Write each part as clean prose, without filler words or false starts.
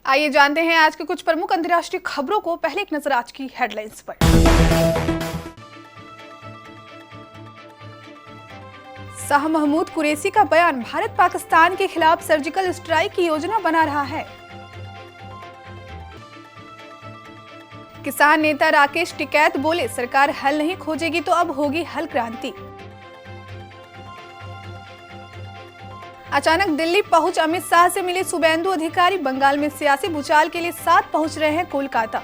आइए जानते हैं आज के कुछ प्रमुख अंतर्राष्ट्रीय खबरों को। पहले एक नजर आज की हेडलाइंस पर। शाह महमूद कुरैशी का बयान, भारत पाकिस्तान के खिलाफ सर्जिकल स्ट्राइक की योजना बना रहा है। किसान नेता राकेश टिकैत बोले, सरकार हल नहीं खोजेगी तो अब होगी हल क्रांति। अचानक दिल्ली पहुंच अमित शाह से मिले शुभेंदु अधिकारी, बंगाल में सियासी भूचाल के लिए साथ पहुंच रहे हैं कोलकाता।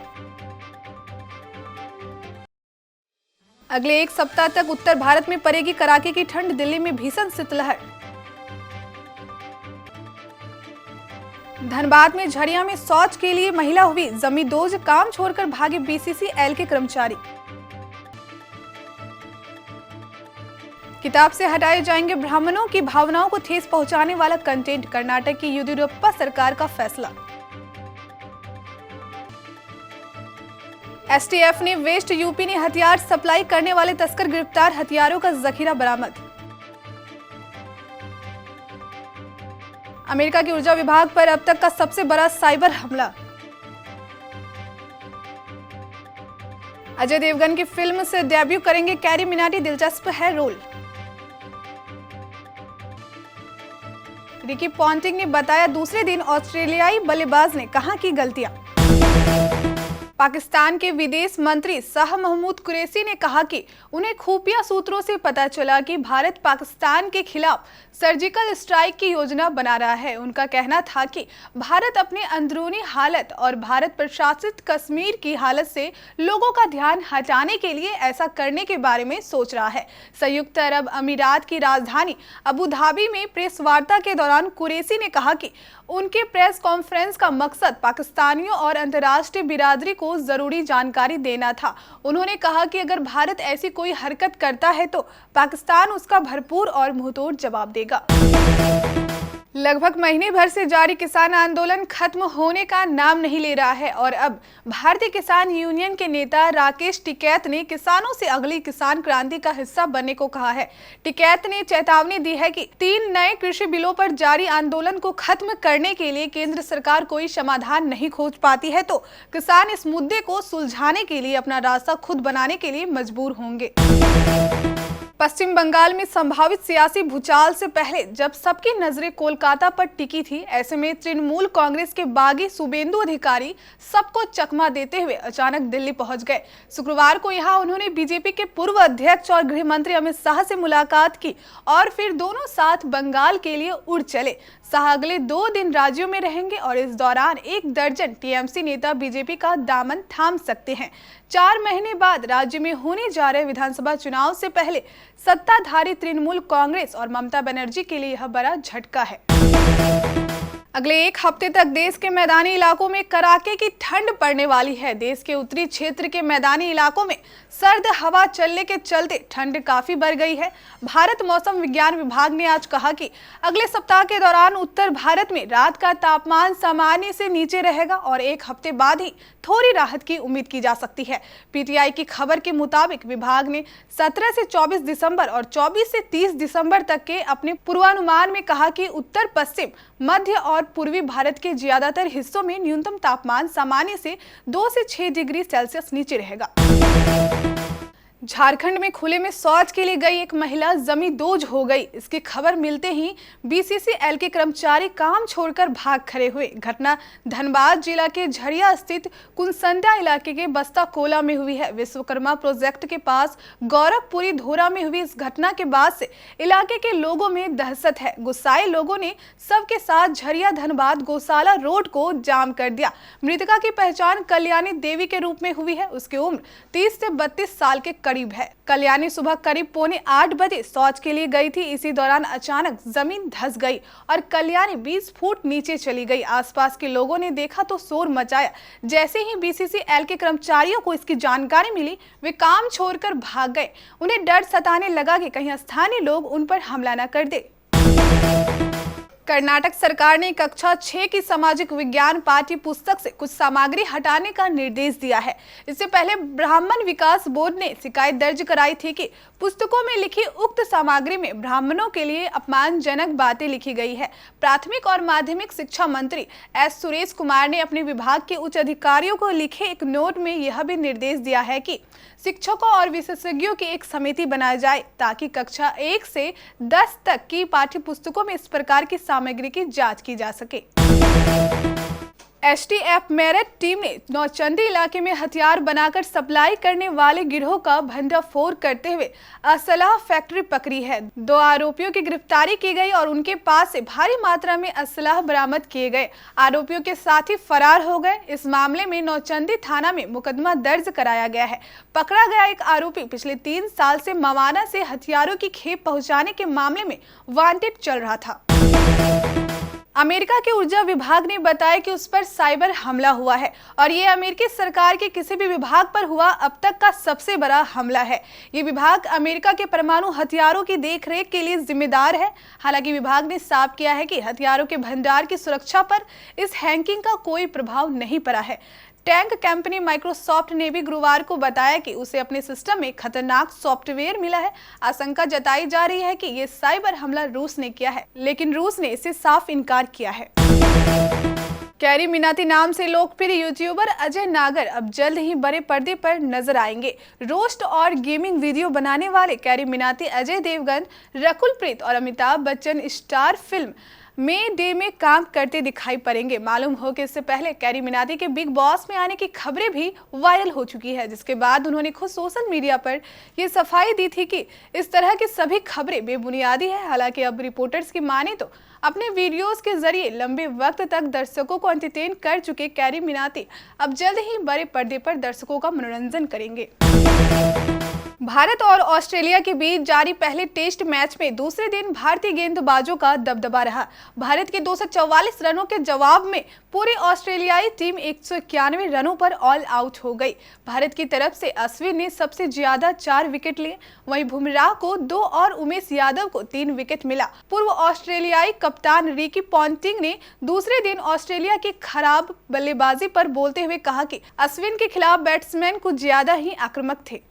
अगले एक सप्ताह तक उत्तर भारत में पड़ेगी कड़ाके की ठंड, दिल्ली में भीषण शीतलहर। धनबाद में झरिया में शौच के लिए महिला हुई जमींदोज, काम छोड़कर भागे बीसीसीएल के कर्मचारी। किताब से हटाए जाएंगे ब्राह्मणों की भावनाओं को ठेस पहुंचाने वाला कंटेंट, कर्नाटक की येदियुरप्पा सरकार का फैसला। एसटीएफ ने वेस्ट यूपी ने हथियार सप्लाई करने वाले तस्कर गिरफ्तार, हथियारों का जखीरा बरामद। अमेरिका के ऊर्जा विभाग पर अब तक का सबसे बड़ा साइबर हमला। अजय देवगन की फिल्म से डेब्यू करेंगे कैरी मिनाटी, दिलचस्प है रोल। रिकी पॉन्टिंग ने बताया, दूसरे दिन ऑस्ट्रेलियाई बल्लेबाज ने कहा की गलतियां। पाकिस्तान के विदेश मंत्री शाह महमूद कुरैशी ने कहा कि उन्हें खुफिया सूत्रों से पता चला कि भारत पाकिस्तान के खिलाफ सर्जिकल स्ट्राइक की योजना बना रहा है। उनका कहना था कि भारत अपने अंदरूनी हालत और भारत प्रशासित कश्मीर की हालत से लोगों का ध्यान हटाने के लिए ऐसा करने के बारे में सोच रहा है। संयुक्त अरब अमीरात की राजधानी अबू धाबी में प्रेस वार्ता के दौरान कुरैशी ने कहा कि उनके प्रेस कॉन्फ्रेंस का मकसद पाकिस्तानियों और अंतर्राष्ट्रीय बिरादरी को जरूरी जानकारी देना था। उन्होंने कहा कि अगर भारत ऐसी कोई हरकत करता है तो पाकिस्तान उसका भरपूर और मुंहतोड़ जवाब देगा। लगभग महीने भर से जारी किसान आंदोलन खत्म होने का नाम नहीं ले रहा है और अब भारतीय किसान यूनियन के नेता राकेश टिकैत ने किसानों से अगली किसान क्रांति का हिस्सा बनने को कहा है। टिकैत ने चेतावनी दी है कि 3 नए कृषि बिलों पर जारी आंदोलन को खत्म करने के लिए केंद्र सरकार कोई समाधान नहीं खोज पाती है तो किसान इस मुद्दे को सुलझाने के लिए अपना रास्ता खुद बनाने के लिए मजबूर होंगे। पश्चिम बंगाल में संभावित सियासी भूचाल से पहले जब सबकी नजरें कोलकाता पर टिकी थी, ऐसे में तृणमूल कांग्रेस के बागी शुभेंदु अधिकारी सबको चकमा देते हुए अचानक दिल्ली पहुंच गए। शुक्रवार को यहां उन्होंने बीजेपी के पूर्व अध्यक्ष और गृह मंत्री अमित शाह से मुलाकात की और फिर दोनों साथ बंगाल के लिए उड़ चले। शाह अगले 2 दिन राज्यों में रहेंगे और इस दौरान 1 दर्जन टीएमसी नेता बीजेपी का दामन थाम सकते हैं। 4 महीने बाद राज्य में होने जा रहे विधानसभा चुनाव से पहले सत्ताधारी तृणमूल कांग्रेस और ममता बनर्जी के लिए यह बड़ा झटका है। अगले 1 हफ्ते तक देश के मैदानी इलाकों में कड़ाके की ठंड पड़ने वाली है। देश के उत्तरी क्षेत्र के मैदानी इलाकों में सर्द हवा चलने के चलते ठंड काफी बढ़ गई है। भारत मौसम विज्ञान विभाग ने आज कहा कि अगले सप्ताह के दौरान उत्तर भारत में रात का तापमान सामान्य से नीचे रहेगा और 1 हफ्ते बाद ही थोड़ी राहत की उम्मीद की जा सकती है। पीटीआई की खबर के मुताबिक विभाग ने 17 से 24 दिसंबर और 24 से 30 दिसंबर तक के अपने पूर्वानुमान में कहा कि उत्तर पश्चिम, मध्य और पूर्वी भारत के ज्यादातर हिस्सों में न्यूनतम तापमान सामान्य से 2 से 6 डिग्री सेल्सियस नीचे रहेगा। झारखंड में खुले में शौच के लिए गई एक महिला जमींदोज हो गई। इसकी खबर मिलते ही बीसीसीएल के कर्मचारी काम छोड़कर भाग खड़े हुए। घटना धनबाद जिला के झरिया स्थित कुनसंडा इलाके के बस्ता कोला में हुई है। विश्वकर्मा प्रोजेक्ट के पास गौरवपुरी धोरा में हुई इस घटना के बाद से इलाके के लोगों में दहशत है। गुस्साए लोगों ने सबके साथ झरिया धनबाद गौशाला रोड को जाम कर दिया। मृतका की पहचान कल्याणी देवी के रूप में हुई है। उसकी उम्र 30 से 32 साल के करीब है। कल्याणी सुबह करीब 7:45 बजे शौच के लिए गई थी। इसी दौरान अचानक जमीन धंस गई और कल्याणी 20 फुट नीचे चली गई। आसपास के लोगों ने देखा तो शोर मचाया। जैसे ही बीसीसीएल के कर्मचारियों को इसकी जानकारी मिली, वे काम छोड़कर भाग गए। उन्हें डर सताने लगा कि कहीं स्थानीय लोग उन पर हमला न कर दे। कर्नाटक सरकार ने कक्षा 6 की सामाजिक विज्ञान पाठ्य पुस्तक से कुछ सामग्री हटाने का निर्देश दिया है। इससे पहले ब्राह्मण विकास बोर्ड ने शिकायत दर्ज कराई थी कि पुस्तकों में लिखी उक्त सामग्री में ब्राह्मणों के लिए अपमानजनक बातें लिखी गई है। प्राथमिक और माध्यमिक शिक्षा मंत्री एस सुरेश कुमार ने अपने विभाग के उच्च अधिकारियों को लिखे एक नोट में यह भी निर्देश दिया है कि शिक्षकों और विशेषज्ञों की एक समिति बनाई जाए ताकि कक्षा 1 से 10 तक की पाठ्य पुस्तकों में इस प्रकार की सामग्री की जांच की जा सके। एसटीएफ मेरठ टीम ने नौचंदी इलाके में हथियार बनाकर सप्लाई करने वाले गिरोह का भंडाफोड़ करते हुए असलाह फैक्ट्री पकड़ी है। 2 आरोपियों की गिरफ्तारी की गई और उनके पास से भारी मात्रा में असलाह बरामद किए गए। आरोपियों के साथी फरार हो गए। इस मामले में नौचंदी थाना में मुकदमा दर्ज कराया गया है। पकड़ा गया एक आरोपी पिछले 3 साल से मवाना से हथियारों की खेप पहुंचाने के मामले में वांटेड चल रहा था। अमेरिका के ऊर्जा विभाग ने बताया कि उस पर साइबर हमला हुआ है और ये अमेरिकी सरकार के किसी भी विभाग पर हुआ अब तक का सबसे बड़ा हमला है। ये विभाग अमेरिका के परमाणु हथियारों की देखरेख के लिए जिम्मेदार है। हालांकि विभाग ने साफ किया है कि हथियारों के भंडार की सुरक्षा पर इस हैकिंग का कोई प्रभाव नहीं पड़ा है। टैंक कंपनी माइक्रोसॉफ्ट ने भी गुरुवार को बताया कि उसे अपने सिस्टम में खतरनाक सॉफ्टवेयर मिला है। आशंका जताई जा रही है कि ये साइबर हमला रूस ने किया है, लेकिन रूस ने इसे साफ इनकार किया है। कैरी मिनाती नाम से लोकप्रिय यूट्यूबर अजय नागर अब जल्द ही बड़े पर्दे पर नजर आएंगे। रोस्ट और गेमिंग वीडियो बनाने वाले कैरी मिनाती अजय देवगन, रकुल प्रीत और Amitabh Bachchan star film day में काम करते दिखाई पड़ेंगे। मालूम हो कि इससे पहले कैरी मिनाती के बिग बॉस में आने की खबरें भी वायरल हो चुकी है, जिसके बाद उन्होंने खुद सोशल मीडिया पर ये सफाई दी थी कि इस तरह की सभी खबरें बेबुनियादी है। हालांकि अब रिपोर्टर्स की माने तो अपने वीडियोस के जरिए लंबे वक्त तक दर्शकों को एंटरटेन कर चुके कैरी मिनाती अब जल्द ही बड़े पर्दे पर दर्शकों का मनोरंजन करेंगे। भारत और ऑस्ट्रेलिया के बीच जारी पहले टेस्ट मैच में दूसरे दिन भारतीय गेंदबाजों का दबदबा रहा। भारत के 244 रनों के जवाब में पूरी ऑस्ट्रेलियाई टीम 191 रनों पर ऑल आउट हो गई। भारत की तरफ से अश्विन ने सबसे ज्यादा 4 विकेट लिए, वहीं बुमराह को 2 और उमेश यादव को 3 विकेट मिला। पूर्व ऑस्ट्रेलियाई कप्तान रिकी पॉन्टिंग ने दूसरे दिन ऑस्ट्रेलिया की खराब बल्लेबाजी पर बोलते हुए कहा कि अश्विन के खिलाफ बैट्समैन कुछ ज्यादा ही आक्रामक थे।